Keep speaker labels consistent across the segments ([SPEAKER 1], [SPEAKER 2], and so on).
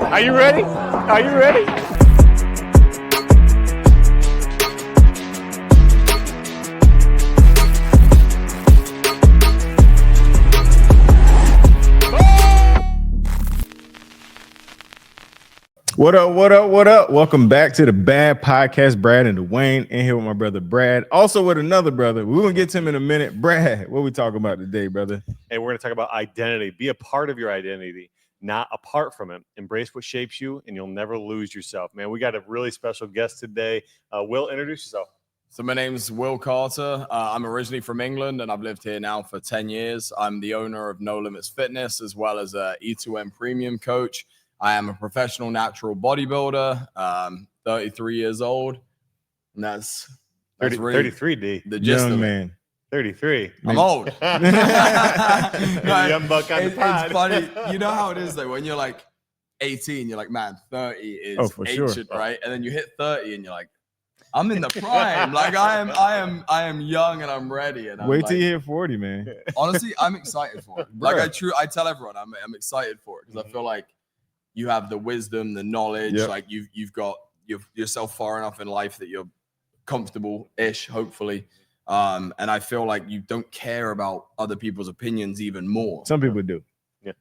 [SPEAKER 1] Are you ready? Are you ready?
[SPEAKER 2] What up, what up, what up? Welcome back to the Bad Podcast. Brad and Dawain in here with my brother Brad. Also with another brother. We're going to get to him in a minute. Brad, what are we talking about today, brother?
[SPEAKER 1] Hey, we're going to talk about identity. Be a part of your identity, not apart from it. Embrace what shapes you, and you'll never lose yourself. Man, we got a really special guest today. Will, introduce yourself.
[SPEAKER 3] So my name's Will Carter. I'm originally from England, and I've lived here now for 10 years. I'm the owner of No Limits Fitness, as well as a E2M Premium coach. I am a professional natural bodybuilder, 33 years old, and that's
[SPEAKER 1] really 33, D.
[SPEAKER 3] The gist
[SPEAKER 2] Young
[SPEAKER 3] of
[SPEAKER 2] man.
[SPEAKER 3] it.
[SPEAKER 1] 33.
[SPEAKER 3] I'm old.
[SPEAKER 1] Young buck on the pod.
[SPEAKER 3] It's funny. You know how it is, though, when you're like 18, you're like, man, 30 is ancient, right? And then you hit 30, and you're like, I'm in the prime. Like I am young and I'm ready. And I'm
[SPEAKER 2] Wait till you hit 40, man.
[SPEAKER 3] Honestly, I'm excited for it. Like I tell everyone, I'm excited for it because I feel like you have the wisdom, the knowledge, like you've got yourself far enough in life that you're comfortable-ish, hopefully. And I feel like you don't care about other people's opinions even more.
[SPEAKER 2] Some people do.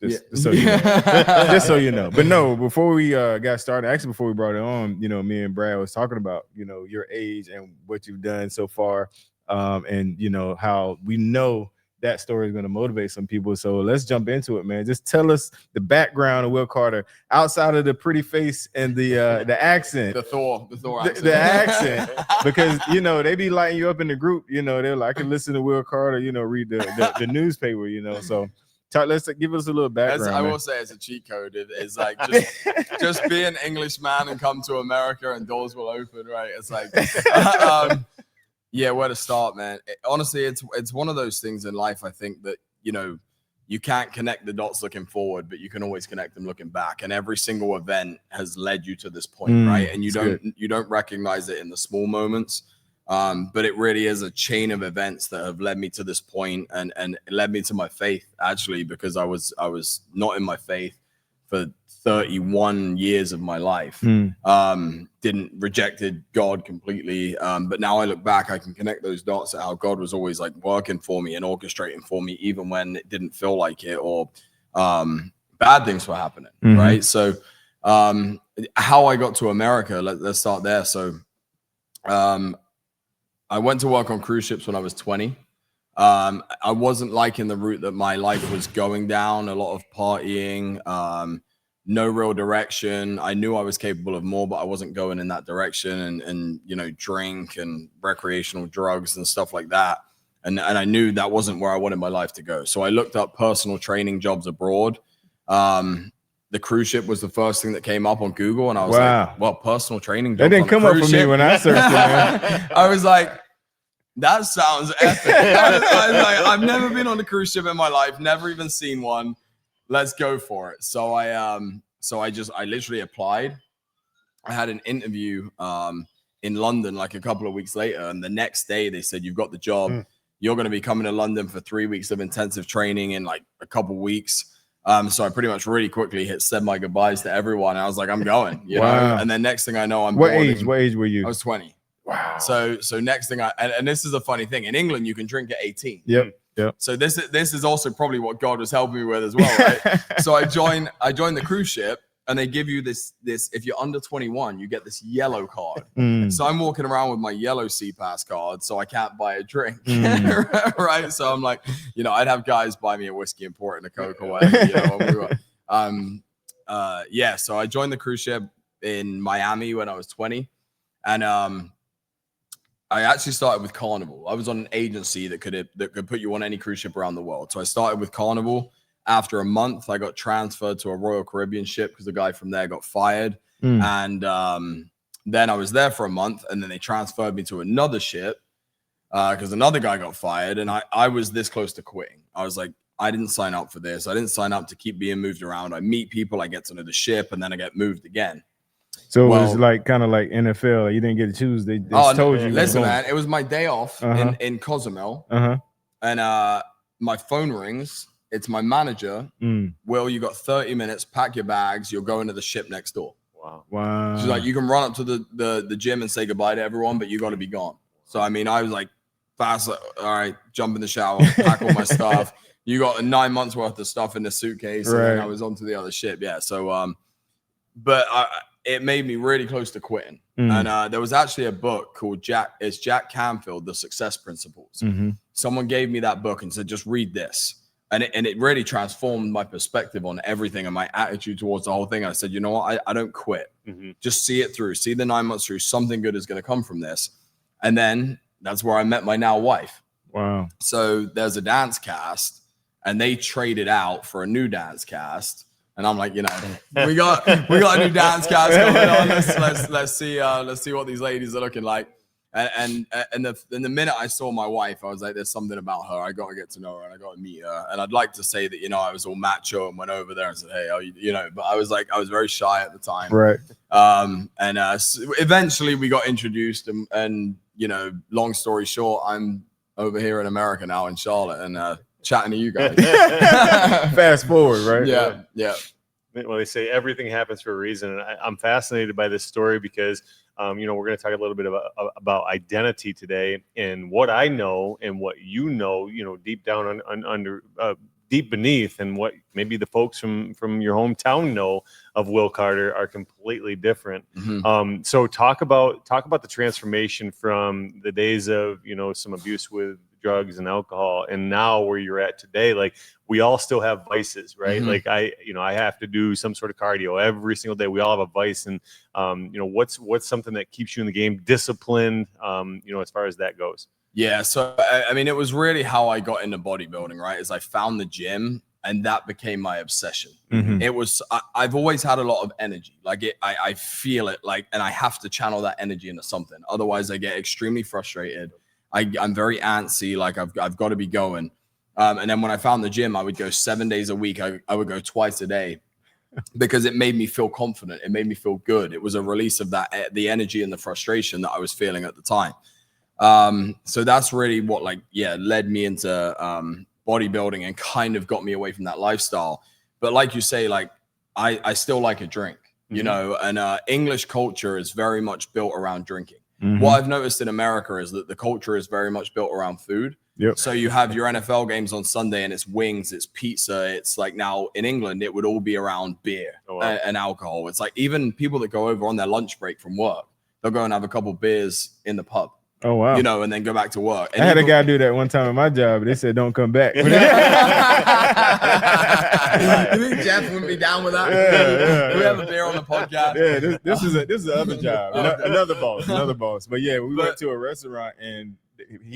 [SPEAKER 2] Just so you know. Just so you know. But no, before we got started, actually before we brought it on, me and Brad was talking about, your age and what you've done so far. And how we know that story is going to motivate some people. So let's jump into it, man. Just tell us the background of Will Carter outside of the pretty face and the accent.
[SPEAKER 3] The Thor accent.
[SPEAKER 2] The accent. Because, they be lighting you up in the group. They're like, I can listen to Will Carter, read the newspaper, So let's give us a little background.
[SPEAKER 3] I will say it's a cheat code. It's like just be an English man and come to America and doors will open, right? It's like where to start, man. Honestly, it's one of those things in life. I think that you can't connect the dots looking forward, but you can always connect them looking back. And every single event has led you to this point, right? And you don't recognize it in the small moments. But it really is a chain of events that have led me to this point and it led me to my faith, actually, because I was not in my faith for 31 years of my life. Rejected God completely. But now I look back, I can connect those dots at how God was always like working for me and orchestrating for me, even when it didn't feel like it or bad things were happening. Right. So how I got to America, let's start there. So I went to work on cruise ships when I was 20. I wasn't liking the route that my life was going down, a lot of partying, no real direction. I knew I was capable of more, but I wasn't going in that direction and drink and recreational drugs and stuff like that. And I knew that wasn't where I wanted my life to go. So I looked up personal training jobs abroad. The cruise ship was the first thing that came up on Google. And I was like, well, personal training.
[SPEAKER 2] That didn't come up for me when I searched it, man.
[SPEAKER 3] I was like, that sounds epic. I was like, I've never been on a cruise ship in my life, never even seen one. Let's go for it. So I literally applied. I had an interview in London like a couple of weeks later. And the next day they said, you've got the job. You're going to be coming to London for 3 weeks of intensive training in like a couple of weeks. So I pretty much really quickly said my goodbyes to everyone. I was like, I'm going, you know? And then next thing I know,
[SPEAKER 2] What age were you?
[SPEAKER 3] I was 20.
[SPEAKER 2] Wow.
[SPEAKER 3] So next thing and this is a funny thing. In England, you can drink at 18.
[SPEAKER 2] Yep.
[SPEAKER 3] So this is also probably what God was helping me with as well, right? So I joined the cruise ship and they give you this, if you're under 21, you get this yellow card. So I'm walking around with my yellow C-Pass card, so I can't buy a drink, right? So I'm like, I'd have guys buy me a whiskey and pour it in a Coke or whatever, when we were, so I joined the cruise ship in Miami when I was 20. And I actually started with Carnival. I was on an agency that could put you on any cruise ship around the world. So I started with Carnival. After a month, I got transferred to a Royal Caribbean ship because the guy from there got fired. And then I was there for a month, and then they transferred me to another ship because another guy got fired. And I was this close to quitting. I was like, I didn't sign up for this. I didn't sign up to keep being moved around. I meet people, I get to know the ship, and then I get moved again.
[SPEAKER 2] So it was like kind of like NFL. You didn't get to choose. They told you.
[SPEAKER 3] Listen, man, it was my day off in Cozumel, and my phone rings. it's my manager. Will, you got 30 minutes, pack your bags, you're going to the ship next door.
[SPEAKER 2] Wow.
[SPEAKER 3] She's like, you can run up to the gym and say goodbye to everyone, but you got to be gone. So, I mean, I was like, fast, like, all right, jump in the shower, pack all my stuff. You got 9 months worth of stuff in the suitcase. And then I was on to the other ship. Yeah. So, but it made me really close to quitting. And there was actually a book called Jack Canfield, The Success Principles. Someone gave me that book and said, just read this. And it really transformed my perspective on everything and my attitude towards the whole thing. I said, you know what? I don't quit. Just see it through. See the 9 months through. Something good is going to come from this. And then that's where I met my now wife.
[SPEAKER 2] Wow.
[SPEAKER 3] So there's a dance cast and they traded out for a new dance cast. And I'm like, you know, we got a new dance cast going on. Let's see what these ladies are looking like. And the minute I saw my wife, I was like, there's something about her. I got to get to know her and I got to meet her. And I'd like to say that, you know, I was all macho and went over there and said, hey, you know, but I was very shy at the time.
[SPEAKER 2] Right.
[SPEAKER 3] So eventually we got introduced and, you know, long story short, I'm over here in America now in Charlotte and chatting to you guys.
[SPEAKER 2] Fast forward, right?
[SPEAKER 3] Yeah. Yeah.
[SPEAKER 1] Well, they say everything happens for a reason. And I'm fascinated by this story because, you know, we're going to talk a little bit about identity today and what I know and what you know, deep down under deep beneath, and what maybe the folks from your hometown know of Will Carter are completely different. So talk about the transformation from the days of, you know, some abuse with drugs and alcohol, and now where you're at today. Like, we all still have vices, right? Like I have to do some sort of cardio every single day. We all have a vice. And, you know, what's something that keeps you in the game disciplined, you know, as far as that goes?
[SPEAKER 3] Yeah. So, I mean, it was really how I got into bodybuilding, right? Is I found the gym and that became my obsession. It was, I've always had a lot of energy. Like I feel it, like, and I have to channel that energy into something. Otherwise I get extremely frustrated. I'm very antsy. Like I've got to be going. And then when I found the gym, I would go 7 days a week. I would go twice a day because it made me feel confident. It made me feel good. It was a release of the energy and the frustration that I was feeling at the time. So that's really what led me into bodybuilding and kind of got me away from that lifestyle. But like you say, like I still like a drink, you know, and English culture is very much built around drinking. What I've noticed in America is that the culture is very much built around food. So you have your NFL games on Sunday and it's wings, it's pizza. It's like, now in England, it would all be around beer and alcohol. It's like even people that go over on their lunch break from work, they'll go and have a couple beers in the pub.
[SPEAKER 2] Oh, wow.
[SPEAKER 3] You know, and then go back to work. And
[SPEAKER 2] I had a guy do that one time at my job. They said, don't come back.
[SPEAKER 3] You think Jeff wouldn't be down with that?
[SPEAKER 2] Yeah.
[SPEAKER 3] We have a beer on the podcast.
[SPEAKER 2] Yeah, this is the other job. Another boss. But yeah, we went to a restaurant and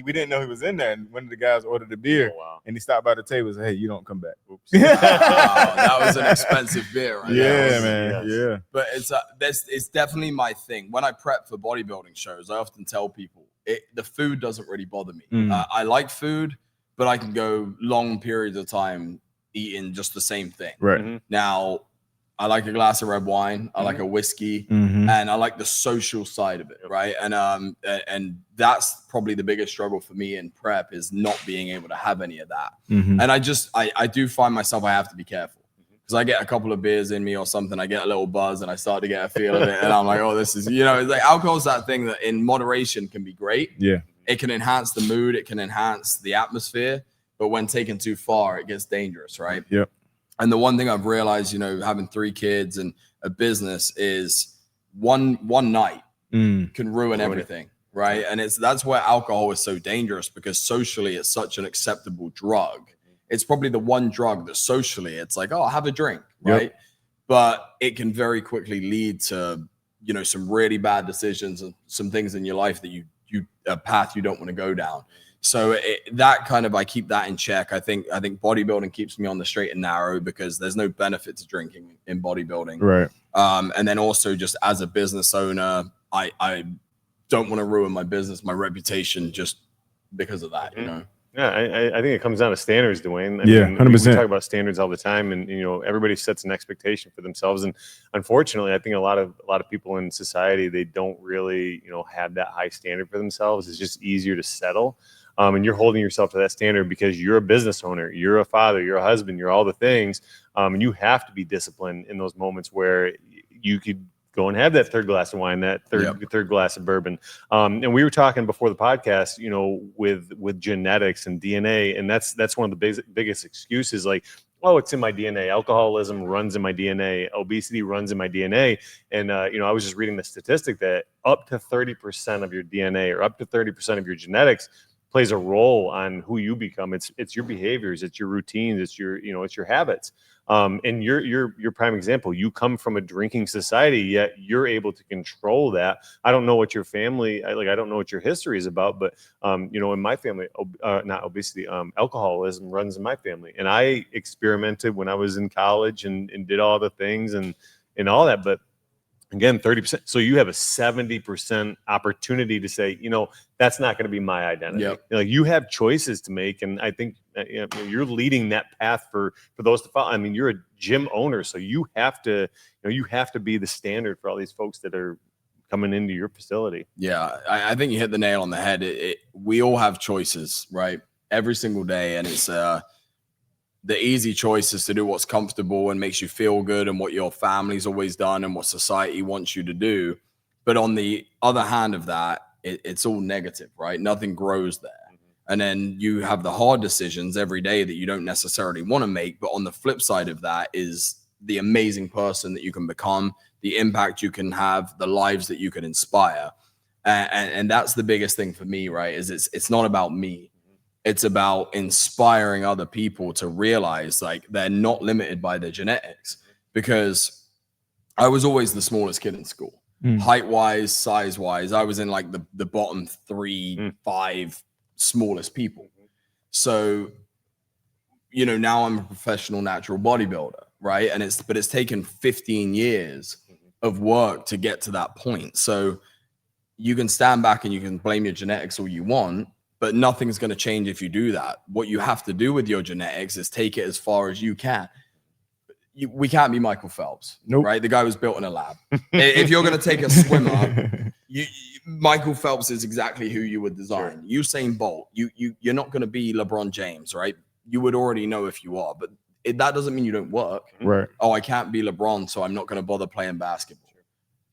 [SPEAKER 2] we didn't know he was in there. And one of the guys ordered a beer. And he stopped by the table and said, hey, you don't come back. Oops.
[SPEAKER 3] Wow, that was an expensive beer, right?
[SPEAKER 2] Yeah, man. Yeah.
[SPEAKER 3] But it's definitely my thing. When I prep for bodybuilding shows, I often tell people the food doesn't really bother me. I like food, but I can go long periods of time eating just the same thing.
[SPEAKER 2] Right.
[SPEAKER 3] Now, I like a glass of red wine. I like a whiskey, and I like the social side of it, right? And that's probably the biggest struggle for me in prep, is not being able to have any of that. And I do find myself, I have to be careful, because I get a couple of beers in me or something, I get a little buzz and I start to get a feel of it, and I'm like, oh, this is, you know, it's like alcohol's that thing that in moderation can be great. Yeah, it can enhance the mood, it can enhance the atmosphere, but when taken too far, it gets dangerous, right? Yep. And the one thing I've realized, you know, having 3 kids and a business, is one night can ruin everything, right? And that's where alcohol is so dangerous, because socially it's such an acceptable drug. It's probably the one drug that socially it's like, oh, have a drink, right? Yep. But it can very quickly lead to, you know, some really bad decisions and some things in your life that a path you don't want to go down. So I keep that in check. I think bodybuilding keeps me on the straight and narrow, because there's no benefit to drinking in bodybuilding. Right. And then also, just as a business owner, I don't want to ruin my business, my reputation, just because of that, you know?
[SPEAKER 1] Yeah, I think it comes down to standards, Dawain. I mean,
[SPEAKER 2] 100%.
[SPEAKER 1] We talk about standards all the time, and you know, everybody sets an expectation for themselves. And unfortunately, I think a lot of people in society, they don't really, you know, have that high standard for themselves. It's just easier to settle. and you're holding yourself to that standard because you're a business owner, you're a father, you're a husband, you're all the things. And you have to be disciplined in those moments where you could go and have that third glass of wine, that third glass of bourbon. And we were talking before the podcast, you know, with genetics and DNA, and that's one of the biggest excuses. Like, oh, it's in my DNA. Alcoholism runs in my DNA. Obesity runs in my DNA. And you know, I was just reading the statistic that up to 30% of your DNA or up to 30% of your genetics plays a role on who you become. It's your behaviors, it's your routines, it's your habits. And you're prime example. You come from a drinking society, yet you're able to control that. I don't know what your family, I don't know what your history is about, but you know, in my family, not obesity, alcoholism runs in my family. And I experimented when I was in college and did all the things and all that. But again, 30%. So you have a 70% opportunity to say, you know, that's not going to be my identity.
[SPEAKER 3] Yep.
[SPEAKER 1] Like, you have choices to make. And I think you know, you're leading that path for those to follow. I mean, you're a gym owner, so you have to be the standard for all these folks that are coming into your facility.
[SPEAKER 3] Yeah. I think you hit the nail on the head. We all have choices, right? Every single day. And it's, the easy choice is to do what's comfortable and makes you feel good and what your family's always done and what society wants you to do. But on the other hand of that, it's all negative, right? Nothing grows there. And then you have the hard decisions every day that you don't necessarily want to make. But on the flip side of that is the amazing person that you can become, the impact you can have, the lives that you can inspire. And that's the biggest thing for me, right? Is it's not about me. It's about inspiring other people to realize like they're not limited by their genetics, because I was always the smallest kid in school, height wise, size wise. I was in like the bottom 3-5 smallest people. So, you know, now I'm a professional natural bodybuilder, right? And it's taken 15 years of work to get to that point. So you can stand back and you can blame your genetics all you want, but nothing's going to change if you do that. What you have to do with your genetics is take it as far as you can. We can't be Michael Phelps, right? The guy was built in a lab. If you're going to take a swimmer, Michael Phelps is exactly who you would design. Sure. Usain Bolt, you're not going to be LeBron James, right? You would already know if you are, but that doesn't mean you don't work.
[SPEAKER 2] Right.
[SPEAKER 3] Oh, I can't be LeBron, so I'm not going to bother playing basketball.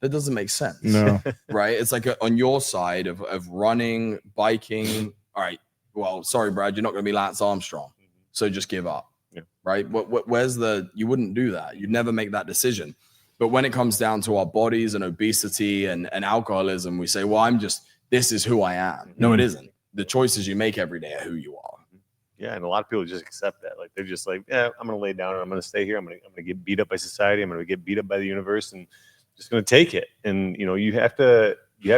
[SPEAKER 3] That doesn't make sense.
[SPEAKER 2] No.
[SPEAKER 3] Right? It's like on your side of running, biking. All right. Well, sorry, Brad, you're not going to be Lance Armstrong. So just give up. Yeah. Right? Where's you wouldn't do that. You'd never make that decision. But when it comes down to our bodies and obesity and alcoholism, we say, well, this is who I am. No, it isn't. The choices you make every day are who you are.
[SPEAKER 1] Yeah, and a lot of people just accept that. Like, they're just like, yeah, I'm going to lay down and I'm going to stay here. I'm going to get beat up by society. I'm going to get beat up by the universe, and just going to take it. And you know, you have to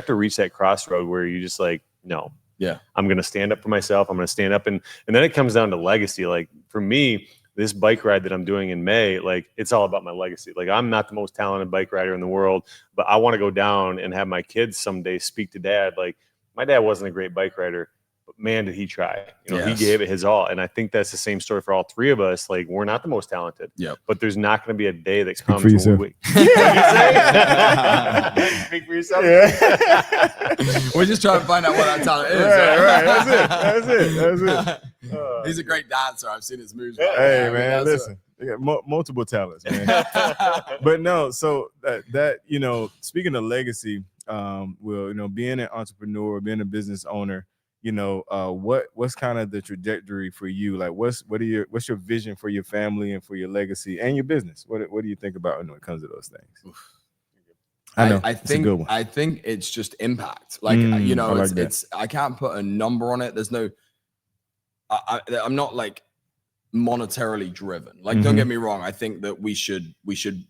[SPEAKER 1] reach that crossroad where you just like, no, yeah, I'm going to stand up for myself. I'm going to stand up, and then it comes down to legacy. Like for me, this bike ride that I'm doing in May, like it's all about my legacy. Like I'm not the most talented bike rider in the world, but I want to go down and have my kids someday speak to dad. Like, my dad wasn't a great bike rider, but man, did he try. You know, He gave it his all. And I think that's the same story for all three of us. Like, we're not the most talented, but there's not going to be a day that comes
[SPEAKER 2] for yourself.
[SPEAKER 1] Speak for yourself.
[SPEAKER 2] Yeah.
[SPEAKER 3] We're just trying to find out what our talent is.
[SPEAKER 2] Right. That's it.
[SPEAKER 3] He's a great dancer. I've seen his moves.
[SPEAKER 2] Hey, man, listen. They got multiple talents, man. But no, so that you know, speaking of legacy, well, you know, being an entrepreneur, being a business owner, you know, what's kind of the trajectory for you? Like, what's your vision for your family and for your legacy and your business? What do you think about when it comes to those things? I know.
[SPEAKER 3] I think it's just impact. Like, you know, it's I can't put a number on it. There's no. I'm not like monetarily driven. Like, don't get me wrong. I think that we should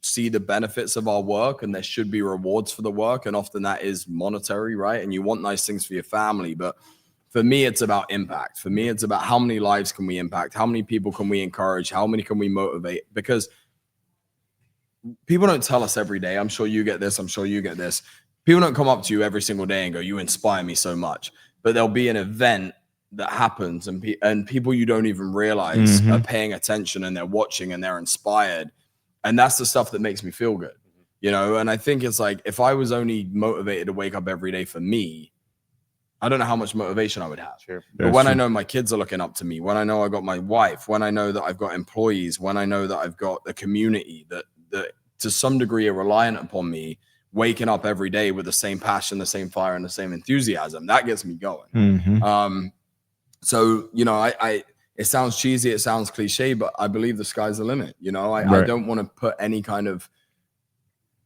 [SPEAKER 3] see the benefits of our work, and there should be rewards for the work, and often that is monetary, right? And you want nice things for your family, but for me, it's about impact. For me, it's about how many lives can we impact? How many people can we encourage? How many can we motivate? Because people don't tell us every day. I'm sure you get this. I'm sure you get this. People don't come up to you every single day and go, "You inspire me so much." But there'll be an event that happens, and people you don't even realize are paying attention, and they're watching, and they're inspired. And that's the stuff that makes me feel good, you know? And I think it's like, if I was only motivated to wake up every day for me, I don't know how much motivation I would have.
[SPEAKER 1] Sure.
[SPEAKER 3] But when I know my kids are looking up to me, when I know I got my wife, when I know that I've got employees, when I know that I've got a community that to some degree are reliant upon me, waking up every day with the same passion, the same fire, and the same enthusiasm, that gets me going. So, you know, it sounds cheesy, it sounds cliche, but I believe the sky's the limit. You know, I don't want to put any kind of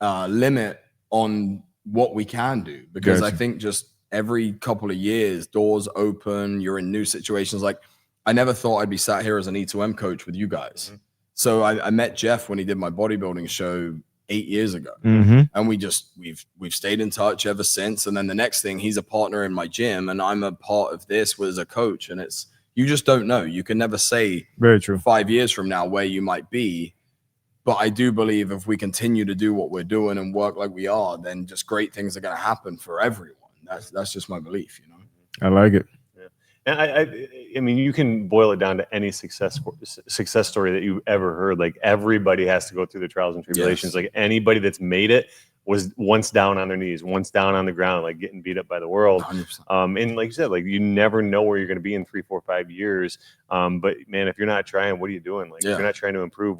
[SPEAKER 3] limit on what we can do, because I think just every couple of years, doors open, you're in new situations. Like, I never thought I'd be sat here as an E2M coach with you guys. So I met Jeff when he did my bodybuilding show 8 years ago. And we've stayed in touch ever since. And then the next thing, he's a partner in my gym and I'm a part of this as a coach. And you just don't know. You can never say
[SPEAKER 2] very true 5
[SPEAKER 3] years from now where you might be. But I do believe if we continue to do what we're doing and work like we are, then just great things are going to happen for everyone. That's just my belief, you know.
[SPEAKER 2] I like it.
[SPEAKER 1] And I mean, you can boil it down to any success story that you've ever heard. Like, everybody has to go through the trials and tribulations. Like, anybody that's made it was once down on their knees, once down on the ground, like getting beat up by the world.
[SPEAKER 3] 100%.
[SPEAKER 1] And like you said, like, you never know where you're going to be in 3, 4, 5 years. But man, if you're not trying, what are you doing? Like, if you're not trying to improve,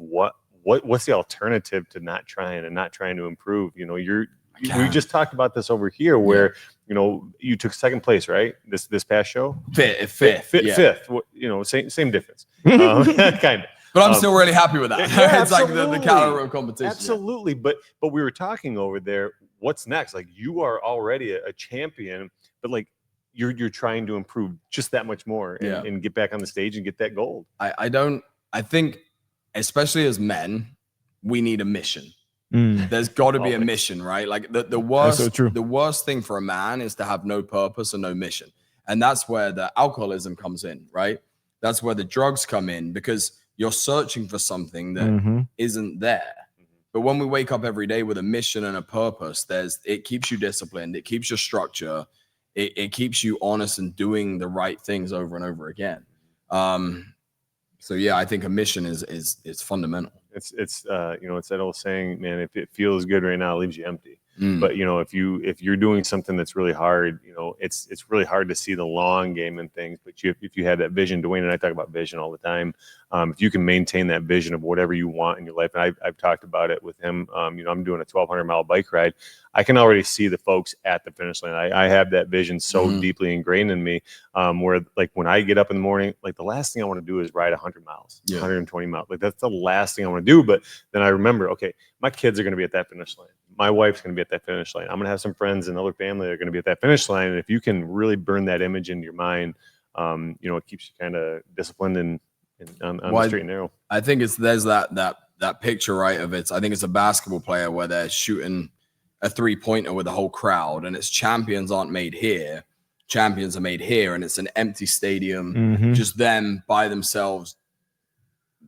[SPEAKER 1] what's the alternative to not trying and not trying to improve? You know, we just talked about this over here where, you know, you took second place, right? This past show? Fifth. You know, same difference. Kind of.
[SPEAKER 3] But I'm still really happy with that. It's like the calorie competition.
[SPEAKER 1] Absolutely. But we were talking over there, what's next? Like, you are already a champion, but like, you're trying to improve just that much more and get back on the stage and get that gold.
[SPEAKER 3] I think, especially as men, we need a mission. There's got to be a mission, right? Like, the worst thing for a man is to have no purpose and no mission. And that's where the alcoholism comes in, right? That's where the drugs come in, because you're searching for something that isn't there. But when we wake up every day with a mission and a purpose, it keeps you disciplined, it keeps your structure, it keeps you honest and doing the right things over and over again. So yeah, I think a mission is fundamental.
[SPEAKER 1] It's you know, it's that old saying, man, if it feels good right now, it leaves you empty. But you know, if you're doing something that's really hard, you know, it's really hard to see the long game and things. But if you have that vision, Dawain and I talk about vision all the time. If you can maintain that vision of whatever you want in your life, and I've talked about it with him. You know, I'm doing a 1,200-mile bike ride. I can already see the folks at the finish line. I have that vision so deeply ingrained in me, where like when I get up in the morning, like the last thing I want to do is ride 100 miles, 120 miles. Like, that's the last thing I want to do. But then I remember, okay, my kids are going to be at that finish line. My wife's going to be at that finish line. I'm going to have some friends and other family that are going to be at that finish line. And if you can really burn that image into your mind, you know, it keeps you kind of disciplined and on the straight and narrow.
[SPEAKER 3] I think there's that picture, right, of I think it's a basketball player where they're shooting a 3-pointer with the whole crowd, and it's champions aren't made here, champions are made here, and it's an empty stadium, just them by themselves,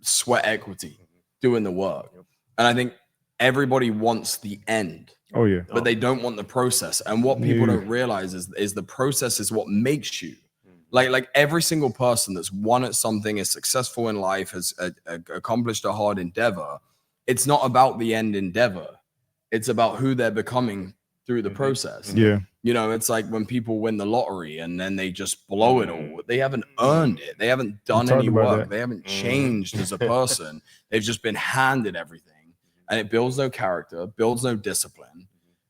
[SPEAKER 3] sweat equity, doing the work. And I think everybody wants the end.
[SPEAKER 2] Oh yeah.
[SPEAKER 3] But they don't want the process. And what people don't realize is the process is what makes you. Like every single person that's won at something, is successful in life, has accomplished a hard endeavor. It's not about the end endeavor. It's about who they're becoming through the process.
[SPEAKER 2] Yeah.
[SPEAKER 3] You know, it's like when people win the lottery and then they just blow it all. They haven't earned it. They haven't done any work. They haven't changed as a person. They've just been handed everything. And it builds no character, builds no discipline.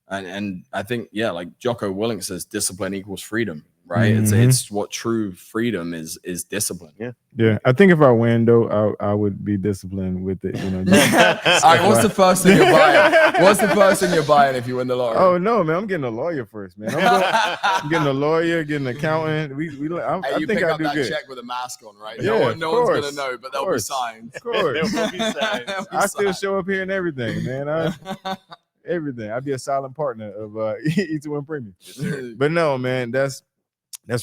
[SPEAKER 3] And I think, yeah, like Jocko Willink says, discipline equals freedom, right? It's what true freedom is discipline.
[SPEAKER 2] Yeah. I think if I win, though, I would be disciplined with it. You know.
[SPEAKER 3] All right, what's the first thing you're buying? What's the first thing you're buying if you win the lottery?
[SPEAKER 2] Oh no, man! I'm getting a lawyer first, man. I'm getting a lawyer, getting an accountant. I
[SPEAKER 3] you
[SPEAKER 2] think
[SPEAKER 3] pick
[SPEAKER 2] I
[SPEAKER 3] up
[SPEAKER 2] do
[SPEAKER 3] that
[SPEAKER 2] good.
[SPEAKER 3] check with a mask on, right?
[SPEAKER 2] Yeah,
[SPEAKER 3] no one's gonna know, but they'll be signed.
[SPEAKER 2] Of course,
[SPEAKER 1] there will be signs.
[SPEAKER 2] I still show up here and everything, man. Everything. I'd be a silent partner of E2M Premium.
[SPEAKER 1] Yes,
[SPEAKER 2] but no, man, that's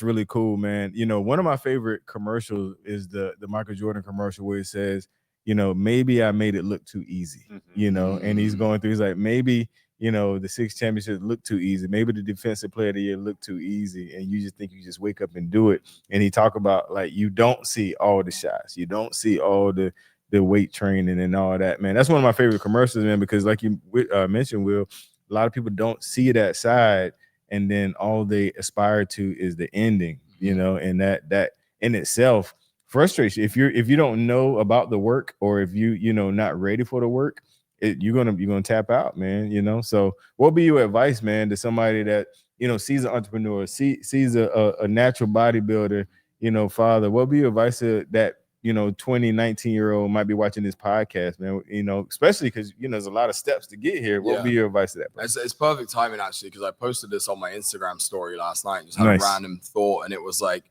[SPEAKER 2] really cool, man. You know, one of my favorite commercials is the Michael Jordan commercial where it says, you know, maybe I made it look too easy, you know, and he's going through, he's like, maybe, you know, the 6 championships look too easy. Maybe the defensive player of the year looked too easy. And you just think you just wake up and do it. And he talk about, like, you don't see all the shots. You don't see all the weight training and all that, man. That's one of my favorite commercials, man, because like you mentioned, Will, a lot of people don't see that side. and then all they aspire to is the ending, you know, and that in itself frustrates you. If you don't know about the work, or if you know not ready for the work, you're gonna tap out, man. You know. So what would be your advice, man, to somebody that, you know, sees an entrepreneur, sees a natural bodybuilder, you know, father? What would be your advice to that, you know, 19-year-old might be watching this podcast, man? You know, especially because, you know, there's a lot of steps to get here. What would be your advice to that person?
[SPEAKER 3] It's perfect timing, actually, because I posted this on my Instagram story last night. Just had a random thought, and it was like,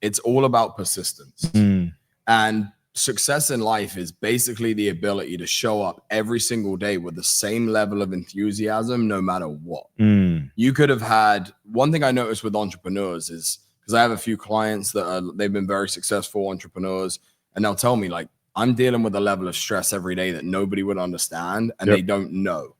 [SPEAKER 3] it's all about persistence. And success in life is basically the ability to show up every single day with the same level of enthusiasm, no matter what. You could have had, one thing I noticed with entrepreneurs is, because I have a few clients that they've been very successful entrepreneurs, and they'll tell me, like, I'm dealing with a level of stress every day that nobody would understand, and they don't know.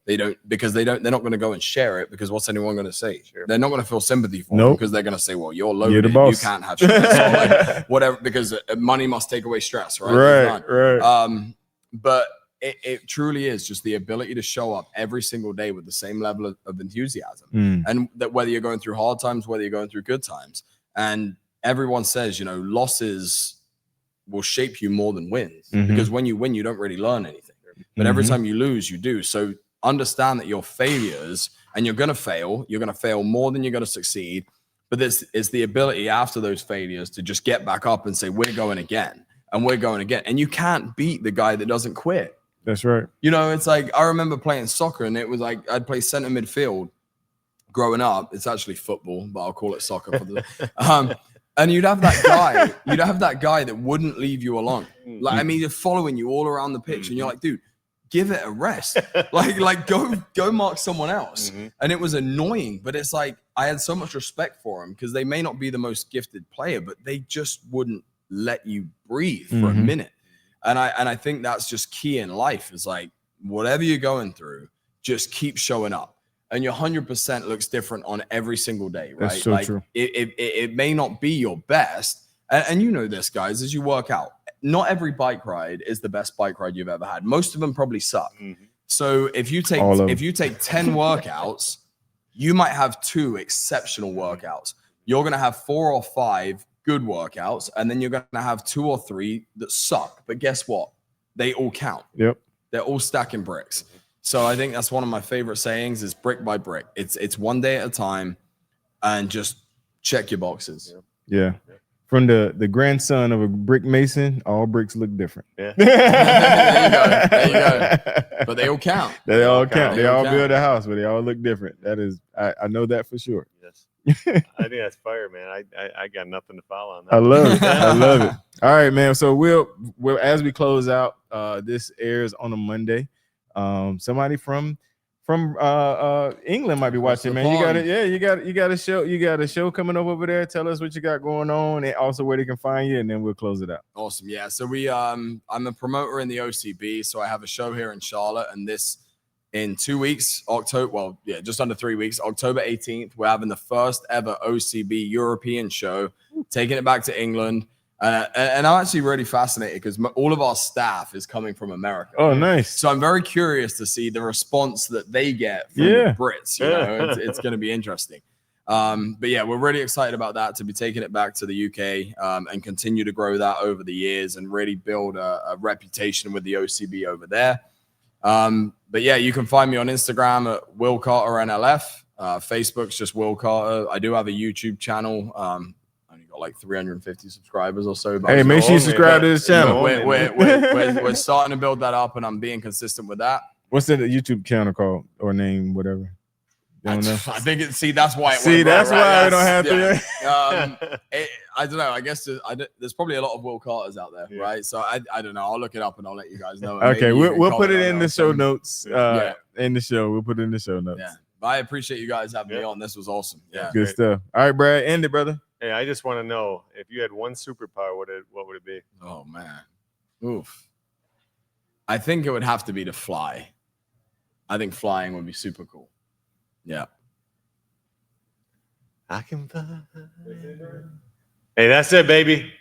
[SPEAKER 3] They don't, because they're not going to go and share it, because what's anyone going to say? They're not going to feel sympathy for them, because they're going to say, well, you're loaded, you're the boss. You can't have stress, or like, whatever, because money must take away stress, right? Right. But it truly is just the ability to show up every single day with the same level of enthusiasm. And that whether you're going through hard times, whether you're going through good times. And everyone says, you know, losses will shape you more than wins, because when you win, you don't really learn anything. But every time you lose, you do. So understand that your failures, and you're going to fail. You're going to fail more than you're going to succeed. But this is the ability after those failures to just get back up and say, we're going again, and we're going again. And you can't beat the guy that doesn't quit.
[SPEAKER 2] That's right.
[SPEAKER 3] You know, it's like, I remember playing soccer, and it was like, I'd play center midfield growing up. It's actually football, but I'll call it soccer for the, and you'd have that guy that wouldn't leave you alone. Like, I mean, they're following you all around the pitch, and you're like, dude, give it a rest. like go mark someone else. And it was annoying, but it's like, I had so much respect for him, because they may not be the most gifted player, but they just wouldn't let you breathe for a minute. And I think that's just key in life, is like, whatever you're going through, just keep showing up. And your 100% looks different on every single day, right?
[SPEAKER 2] That's so
[SPEAKER 3] like,
[SPEAKER 2] true.
[SPEAKER 3] It may not be your best. And you know this, guys, as you work out, not every bike ride is the best bike ride you've ever had. Most of them probably suck. So if you take 10 workouts, you might have 2 exceptional workouts. You're going to have 4 or 5 good workouts, and then you're going to have 2 or 3 that suck. But guess what? They all count. They're all stacking bricks. So I think that's one of my favorite sayings, is brick by brick. It's one day at a time, and just check your boxes.
[SPEAKER 2] From the grandson of a brick mason, all bricks look different.
[SPEAKER 3] There you go. But they all count.
[SPEAKER 2] They all count. They all build a house, but they all look different. That is, I know that for sure.
[SPEAKER 1] I think that's fire, man. I got nothing to follow on that.
[SPEAKER 2] I love it. I love it. All right, man. So we'll as we close out, this airs on a Monday. Somebody from England might be watching, man. You got a show coming up over there. Tell us what you got going on, and also where they can find you, and then we'll close it out.
[SPEAKER 3] Awesome. Yeah. So I'm a promoter in the OCB. So I have a show here in Charlotte, and this in 2 weeks, just under 3 weeks, October 18th, we're having the first ever OCB European show, taking it back to England. And I'm actually really fascinated, because all of our staff is coming from America.
[SPEAKER 2] Oh, nice.
[SPEAKER 3] So I'm very curious to see the response that they get from the Brits. You know, it's going to be interesting. But yeah, we're really excited about that, to be taking it back to the UK, and continue to grow that over the years, and really build a reputation with the OCB over there. But yeah, you can find me on Instagram at Will Carter NLF. Facebook's just Will Carter. I do have a YouTube channel. Only got like 350 subscribers or so.
[SPEAKER 2] Hey, make sure you subscribe to this channel.
[SPEAKER 3] We're starting to build that up, and I'm being consistent with that.
[SPEAKER 2] What's the YouTube channel called, or name, whatever?
[SPEAKER 3] I think that's why.
[SPEAKER 2] That's why I don't have to.
[SPEAKER 3] I don't know. I guess there's probably a lot of Will Carters out there, right? So I don't know. I'll look it up, and I'll let you guys know.
[SPEAKER 2] Okay, we'll put it in the show notes. In the show, we'll put it in the show notes.
[SPEAKER 3] Yeah, I appreciate you guys having me on. This was awesome. Yeah,
[SPEAKER 2] good stuff. All right, Brad, end it, brother.
[SPEAKER 1] Hey, I just want to know, if you had one superpower, what would it be?
[SPEAKER 3] Oh man, oof. I think it would have to be to fly. I think flying would be super cool. Yeah.
[SPEAKER 1] I can fly. Hey, that's it, baby.